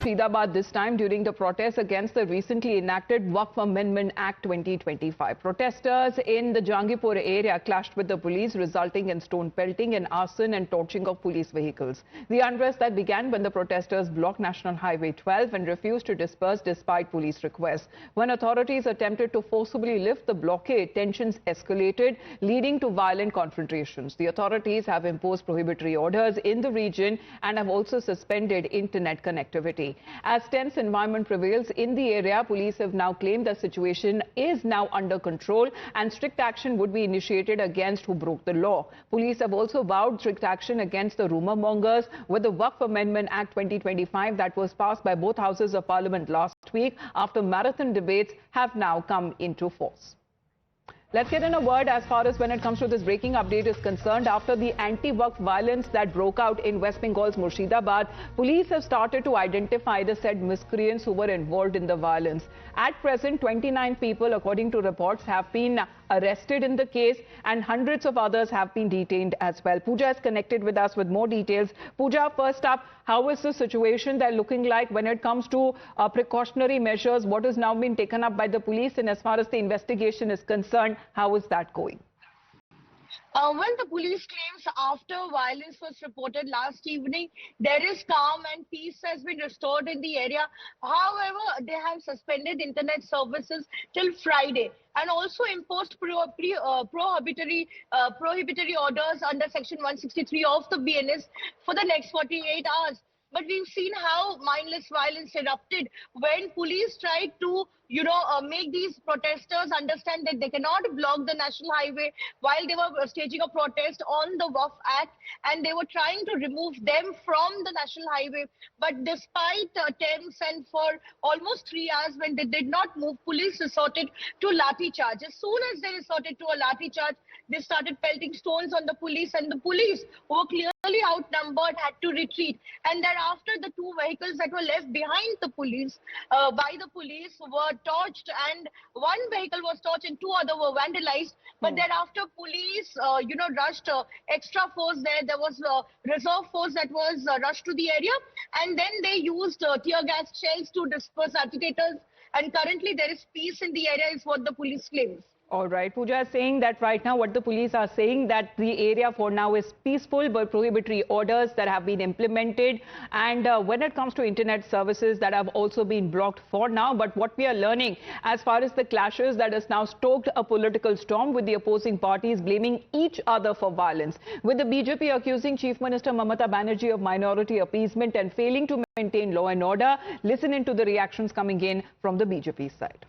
Murshidabad this time during the protests against the recently enacted Waqf Amendment Act 2025. Protesters in the Jangipur area clashed with the police, resulting in stone pelting and arson and torching of police vehicles. The unrest that began when the protesters blocked National Highway 12 and refused to disperse despite police requests. When authorities attempted to forcibly lift the blockade, tensions escalated, leading to violent confrontations. The authorities have imposed prohibitory orders in the region and have also suspended internet connectivity. As tense environment prevails in the area, police have now claimed the situation is now under control and strict action would be initiated against who broke the law. Police have also vowed strict action against the rumor mongers with the Waqf Amendment Act 2025 that was passed by both houses of parliament last week after marathon debates have now come into force. Let's get in a word as far as when it comes to this breaking update is concerned. After the anti-Waqf violence that broke out in West Bengal's Murshidabad, police have started to identify the said miscreants who were involved in the violence. At present, 29 people, according to reports, have been arrested in the case and hundreds of others have been detained as well. Pooja is connected with us with more details. Pooja, first up, how is the situation there looking like when it comes to precautionary measures? What has now been taken up by the police, and as far as the investigation is concerned, how is that going? Well, the police claims after violence was reported last evening, there is calm and peace has been restored in the area. However, they have suspended internet services till Friday and also imposed prohibitory orders under Section 163 of the BNS for the next 48 hours. But we've seen how mindless violence erupted when police tried to, make these protesters understand that they cannot block the national highway while they were staging a protest on the Waqf Act, and they were trying to remove them from the national highway. But despite attempts and for almost 3 hours when they did not move, police resorted to lathi charge. As soon as they resorted to a lathi charge, they started pelting stones on the police, and the police, who were clearly outnumbered, had to retreat. And thereafter, the two vehicles that were left behind the police by the police were torched, and one vehicle was torched and two other were vandalized. But thereafter, police, rushed extra force there. There was a reserve force that was rushed to the area, and then they used tear gas shells to disperse agitators. And currently, there is peace in the area, is what the police claims. All right. Pooja is saying that right now what the police are saying that the area for now is peaceful, but prohibitory orders that have been implemented. And when it comes to internet services that have also been blocked for now. But what we are learning as far as the clashes that has now stoked a political storm with the opposing parties blaming each other for violence. With the BJP accusing Chief Minister Mamata Banerjee of minority appeasement and failing to maintain law and order. Listen into the reactions coming in from the BJP side.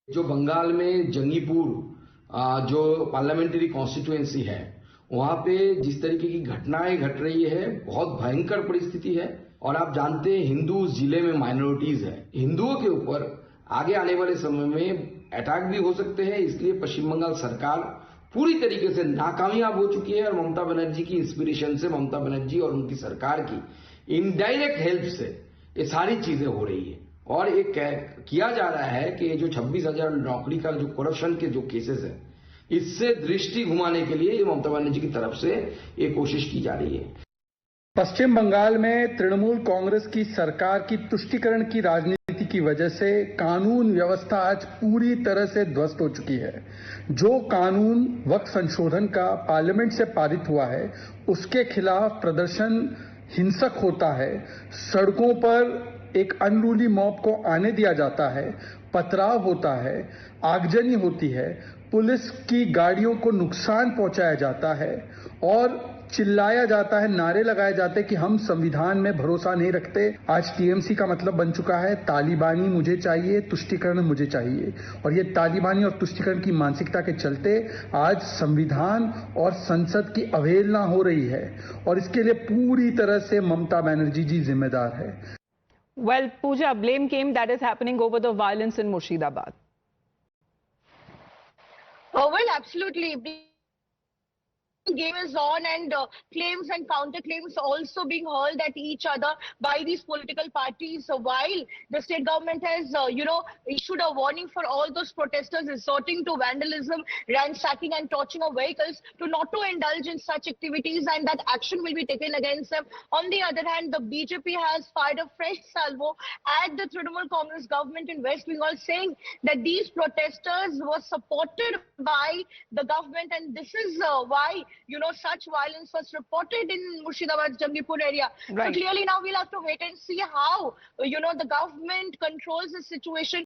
जो बंगाल में जंगीपुर जो parliamentary constituency है, वहां पे जिस तरीके की घटनाएं घट रही है, बहुत भयंकर परिस्थिति है। और आप जानते हैं हिंदू जिले में माइनॉरिटीज है, हिंदुओं के ऊपर आगे आने वाले समय में अटैक भी हो सकते हैं। इसलिए पश्चिम बंगाल सरकार पूरी तरीके से नाकामयाब हो चुकी है और ममता बनर्जी की इंस्पिरेशन से, ममता बनर्जी और उनकी सरकार की इनडायरेक्ट हेल्प से ये सारी चीजें हो रही है। और ये किया जा रहा है कि जो 26,000 नौकरी का जो करप्शन के जो केसेस है, इससे दृष्टि घुमाने के लिए ये ममता बनर्जी की तरफ से ये कोशिश की जा रही है। पश्चिम बंगाल में तृणमूल कांग्रेस की सरकार की तुष्टीकरण की राजनीति की वजह से कानून व्यवस्था आज पूरी तरह से ध्वस्त हो चुकी है। जो कानून वक्फ संशोधन का पार्लियामेंट से पारित हुआ है, उसके खिलाफ प्रदर्शन हिंसक होता है। सड़कों पर एक अनरूली मॉब को आने दिया जाता है, पथराव होता है, आगजनी होती है, पुलिस की गाड़ियों को नुकसान पहुंचाया जाता है और चिल्लाया जाता है, नारे लगाए जाते हैं कि हम संविधान में भरोसा नहीं रखते। आज टीएमसी का मतलब बन चुका है तालिबानी मुझे चाहिए, तुष्टीकरण मुझे चाहिए। और ये तालिबानी और तुष्टीकरण की मानसिकता के चलते आज संविधान और संसद की अवहेलना हो रही है और इसके लिए पूरी तरह से ममता बनर्जी जी जिम्मेदार है। Well, Pooja, blame game that is happening over the violence in Murshidabad. Oh, well, absolutely. game is on, and claims and counterclaims also being hurled at each other by these political parties. So while the state government has, issued a warning for all those protesters resorting to vandalism, ransacking and torching of vehicles to not to indulge in such activities, and that action will be taken against them. On the other hand, the BJP has fired a fresh salvo at the Trinamool Congress government in West Bengal, saying that these protesters were supported by the government, and this is why such violence was reported in Murshidabad, Jangipur area. Right. So clearly now we'll have to wait and see how the government controls the situation.